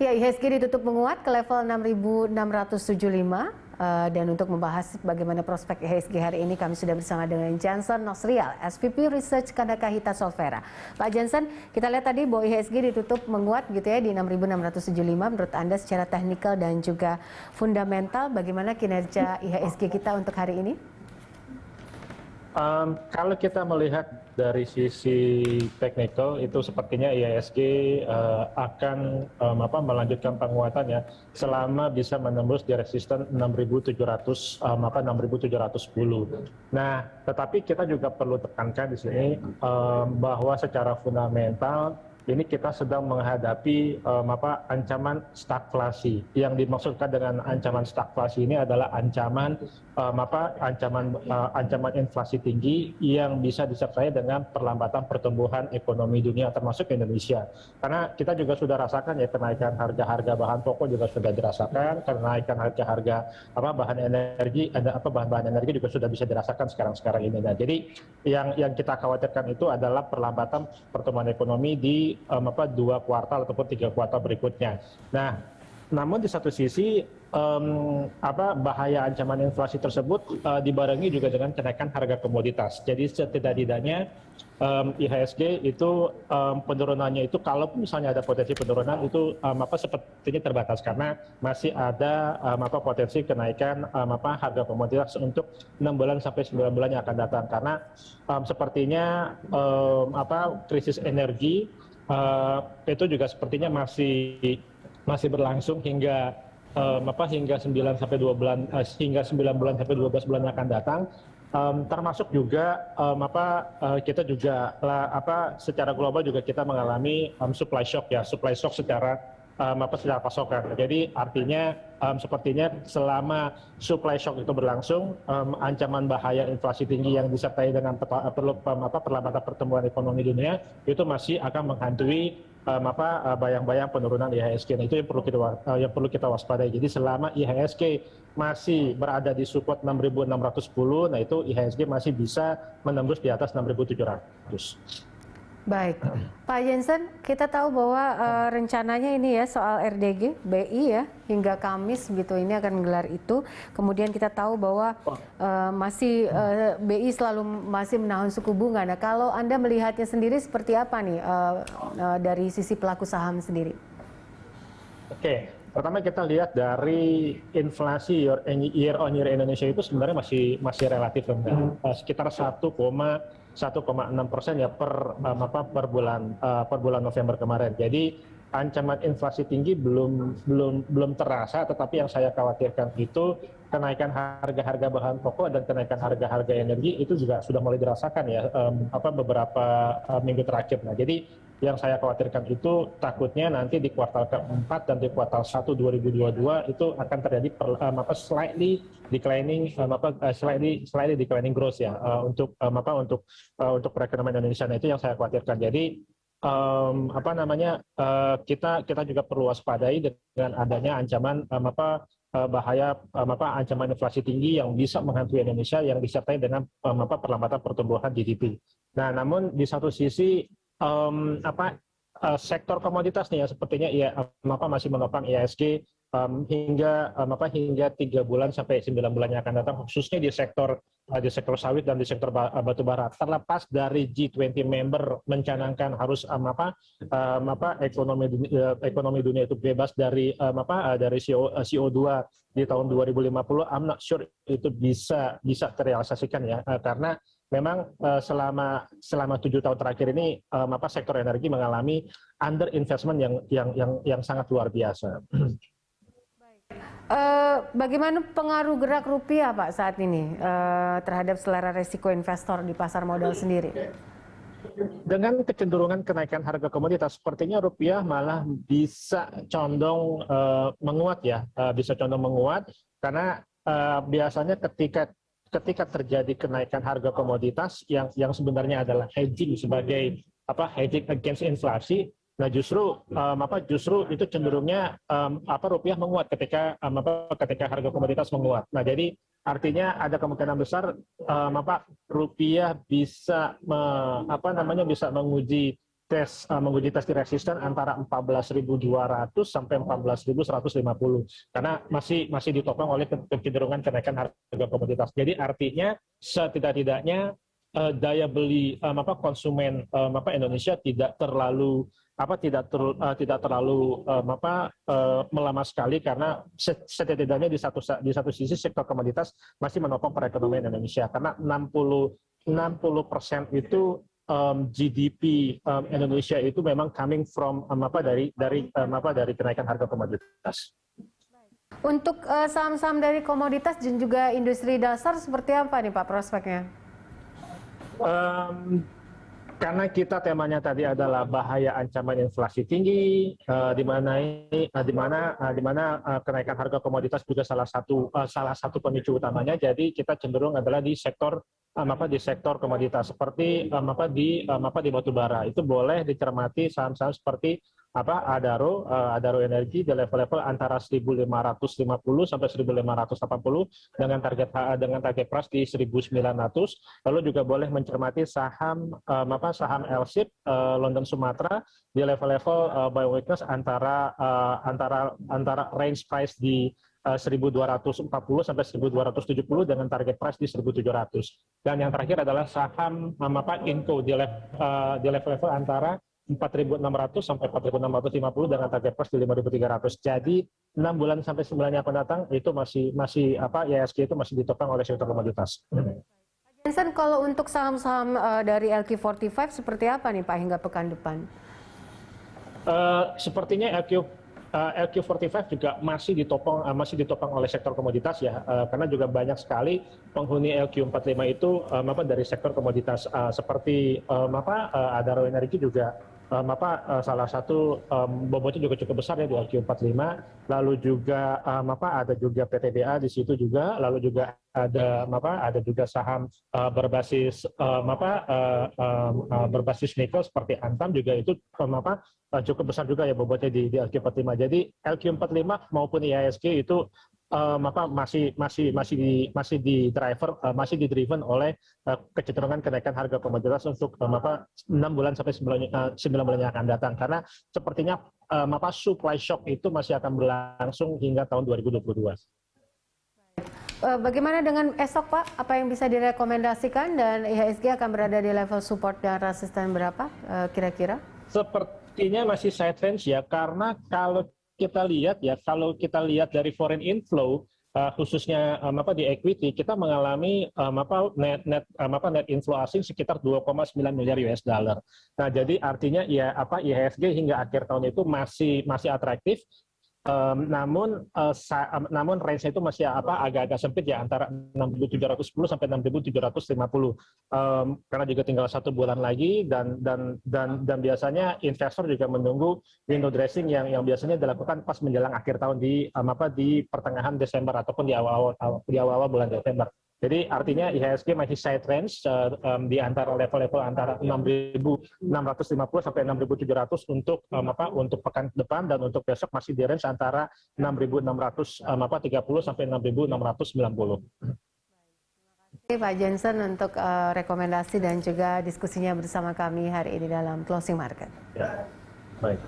Ya, IHSG ditutup menguat ke level 6.675 dan untuk membahas bagaimana prospek IHSG hari ini kami sudah bersama dengan Jansen Nosrial, SVP Research Kadakahita Solvera. Pak Jansen, kita lihat tadi bahwa IHSG ditutup menguat gitu ya di 6.675. Menurut Anda secara teknikal dan juga fundamental bagaimana kinerja IHSG kita untuk hari ini? Kalau kita melihat dari sisi teknikal itu sepertinya IHSG akan melanjutkan penguatannya selama bisa menembus di resisten 6.700 6.710. Nah, tetapi kita juga perlu tekankan di sini bahwa secara fundamental ini kita sedang menghadapi ancaman stagflasi. Yang dimaksudkan dengan ancaman stagflasi ini adalah ancaman inflasi tinggi yang bisa disertai dengan perlambatan pertumbuhan ekonomi dunia termasuk Indonesia. Karena kita juga sudah rasakan ya kenaikan harga-harga bahan pokok juga sudah dirasakan, kenaikan harga-harga bahan energi bahan-bahan energi juga sudah bisa dirasakan sekarang ini. Nah, jadi yang kita khawatirkan itu adalah perlambatan pertumbuhan ekonomi di 2 kuartal ataupun 3 kuartal berikutnya. Nah, namun di satu sisi bahaya ancaman inflasi tersebut dibarengi juga dengan kenaikan harga komoditas. Jadi setidak-tidaknya IHSG itu penurunannya itu kalau misalnya ada potensi penurunan itu sepertinya terbatas karena masih ada potensi kenaikan harga komoditas untuk 6 bulan sampai 9 bulan yang akan datang karena sepertinya krisis energi itu juga sepertinya masih berlangsung hingga 9 sampai 2 bulan hingga 9 bulan sampai 12 bulan yang akan datang. Termasuk juga kita juga secara global juga kita mengalami supply shock secara pasokan. Jadi artinya sepertinya selama supply shock itu berlangsung, ancaman bahaya inflasi tinggi yang disertai dengan perlambatan pertumbuhan ekonomi dunia itu masih akan menghantui bayang-bayang penurunan IHSG. Nah, itu yang perlu kita waspadai. Jadi selama IHSG masih berada di support 6.610, nah itu IHSG masih bisa menembus di atas 6.700. Baik, Pak Jansen, kita tahu bahwa rencananya ini ya soal RDG BI ya hingga Kamis gitu ini akan menggelar itu. Kemudian kita tahu bahwa BI selalu masih menahan suku bunga. Nah, kalau Anda melihatnya sendiri seperti apa nih dari sisi pelaku saham sendiri? Oke. Pertama kita lihat dari inflasi year on year Indonesia itu sebenarnya masih relatif rendah, sekitar 1,6% ya per bulan November kemarin. Jadi ancaman inflasi tinggi belum terasa, tetapi yang saya khawatirkan itu kenaikan harga-harga bahan pokok dan kenaikan harga-harga energi itu juga sudah mulai dirasakan ya beberapa minggu terakhir. Nah, jadi yang saya khawatirkan itu takutnya nanti di kuartal keempat dan di kuartal 1 2022 itu akan terjadi slightly declining growth ya untuk perekonomian Indonesia. Nah, itu yang saya khawatirkan. Jadi kita juga perlu waspadai dengan adanya ancaman bahaya ancaman inflasi tinggi yang bisa menghantui Indonesia yang disertai dengan perlambatan pertumbuhan GDP. Nah, namun di satu sisi sektor komoditas nih ya sepertinya masih menopang IHSG hingga 3 bulan sampai 9 bulan yang akan datang, khususnya di sektor sawit dan di sektor batu bara. Terlepas dari G20 member mencanangkan harus ekonomi dunia itu bebas dari CO2 di tahun 2050, I'm not sure itu bisa terrealisasikan ya karena memang selama 7 tahun terakhir ini sektor energi mengalami underinvestment yang sangat luar biasa. Bagaimana pengaruh gerak rupiah Pak saat ini terhadap selera resiko investor di pasar modal sendiri? Dengan kecenderungan kenaikan harga komoditas, sepertinya rupiah malah bisa condong menguat ya, karena biasanya ketika terjadi kenaikan harga komoditas yang sebenarnya adalah hedging sebagai hedging against inflasi. Nah, justru itu cenderungnya rupiah menguat ketika harga komoditas menguat. Nah, jadi artinya ada kemungkinan besar rupiah bisa bisa menguji menguji tes resisten antara 14.200 sampai 14.150 karena masih ditopang oleh kecenderungan kenaikan harga komoditas. Jadi artinya setidak-tidaknya daya beli konsumen Indonesia tidak terlalu melamah sekali karena setidaknya di satu sisi sektor komoditas masih menopang perekonomian Indonesia karena 60% itu GDP Indonesia itu memang coming from dari kenaikan harga komoditas. Untuk saham-saham dari komoditas dan juga industri dasar seperti apa nih Pak prospeknya? Karena kita temanya tadi adalah bahaya ancaman inflasi tinggi, di mana kenaikan harga komoditas juga salah satu pemicu utamanya. Jadi kita cenderung adalah di sektor komoditas seperti di batu bara. Itu boleh dicermati saham-saham seperti Adaro Energi di level-level antara 1.550 sampai 1.580 dengan target price di 1.900. Lalu juga boleh mencermati saham LSIP London Sumatera di level-level buy weakness antara range price di 1.240 sampai 1.270 dengan target price di 1.700. Dan yang terakhir adalah saham Inco di level-level antara 4.600 sampai 4.650 dengan target price di 5.300. Jadi 6 bulan sampai 9 bulan yang akan datang itu IHSG itu masih ditopang oleh sektor komoditas. Jensen, kalau untuk saham-saham dari LQ45 seperti apa nih Pak hingga pekan depan? Sepertinya LQ45 juga masih ditopang oleh sektor komoditas ya, karena juga banyak sekali penghuni LQ45 itu dari sektor komoditas seperti Adaro Energi juga salah satu bobotnya juga cukup besar ya di LQ45, lalu juga ada juga PTBA di situ juga, lalu juga ada juga saham berbasis nikel seperti Antam juga itu cukup besar juga ya bobotnya di LQ45. Jadi LQ45 maupun IHSG itu masih di-driven oleh kecenderungan kenaikan harga komoditas untuk 6 bulan sampai 9 bulan yang akan datang, karena sepertinya supply shock itu masih akan berlangsung hingga tahun 2022. Bagaimana dengan esok Pak? Apa yang bisa direkomendasikan dan IHSG akan berada di level support dan resisten berapa kira-kira? Sepertinya masih side range ya, karena kalau kita lihat dari foreign inflow khususnya di equity, kita mengalami net inflow asing sekitar 2,9 miliar US dollar. Nah, jadi artinya ya IHSG hingga akhir tahun itu masih atraktif. Namun range itu masih agak-agak sempit ya, antara 6.710 sampai 6.750 karena juga tinggal 1 bulan lagi dan biasanya investor juga menunggu window dressing yang biasanya dilakukan pas menjelang akhir tahun di pertengahan Desember ataupun di awal bulan Desember. Jadi artinya IHSG masih side range di antara level-level antara 6.650 sampai 6.700 untuk pekan depan, dan untuk besok masih di range antara 6.630 sampai 6.690. Oke Pak Jensen untuk rekomendasi dan juga diskusinya bersama kami hari ini dalam Closing Market. Ya, baik.